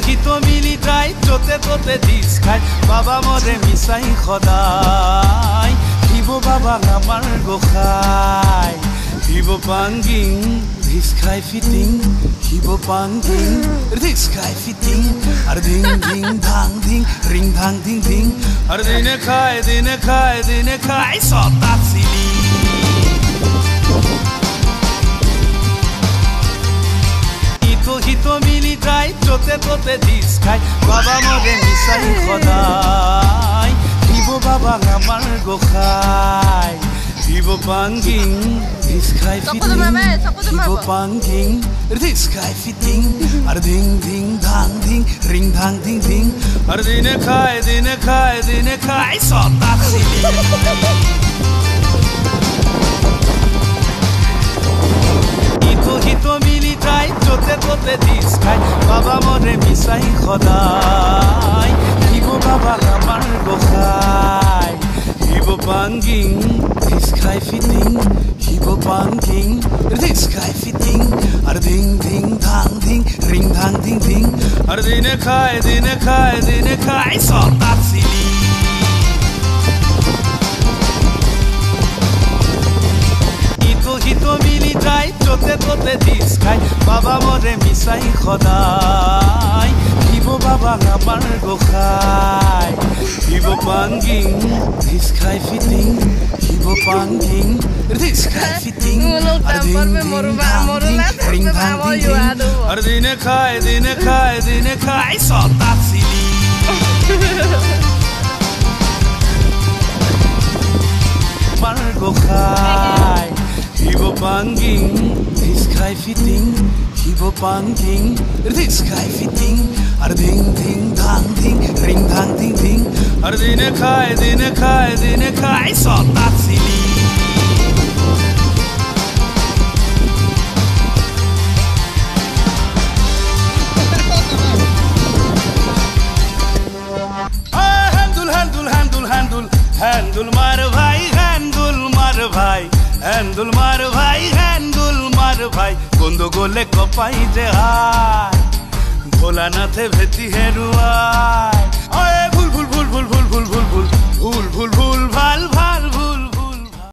হিত মিলি যায় যতে ততে দিছ খায় বাবা মৰে মিছাই সদায় শিৱ বাবা আমাৰ গোসাঁই শিৱ পাংগিং ৰিস খাই ফিটিং শিৱ পাংগিং রিস খাই ফিটিং আর ধিং ধিং ধাং ধিং রিং ধাং ধিং ধিং আর দিনে খায় সতা চিলি হিত মিলি যায় যতে ততে দিছ খায় বাবা মরে মিছাই সদায় শিৱ বাবা আমাৰ গোসাঁই শিৱ পাংগিং ৰিস খাই ফিটিং শিৱ পাংগিং রিস খাই ফিটিং আর ধিং ধিং ধাং ধিং রিং ধাং ধিং ধিং আর দিনে খায় সতা চিলি হিত মিলি যায় যতে ততে দিছ খায় বাবা মরে মিছাই সদায় শিৱ বাবা আমাৰ গোসাঁই শিৱ পাংগিং ৰিস খাই ফিটিং শিৱ পাংগিং রিস খাই ফিটিং আর ধিং ধিং ধাং ধিং রিং ধাং ধিং ধিং আর দিনে খায় সতা চিলি হিত মিলি যায় যতে ততে দিছ খায় বাবা মরে মিছাই সদায় শিৱ বাবা আমাৰ গোসাঁই শিৱ পাংগিং ৰিস খাই ফিটিং শিৱ পাংগিং ৰিস খাই ফিটিং আৰ ধিং ধিং ধাং ধিং ৰিং ধাং ধিং ধিং আৰ দিনে খায় সতা চিলি আমাৰ গোসাঁই শিৱ পাংগিং ৰিস খাই ফিটিং শিৱ পাংগিং রিস খাই ফিটিং আর ধিং ধিং ধাং ধিং রিং ধাং ধিং ধিং আর দিনে খায় সতা চিলি হ্যান্ডুল মার ভাই হ্যান্ডুল মার ভাই গন্ডগোলে কপাই যে হায় ভোলানাথে ভেতি হেরুয়ায় ভুল ভাল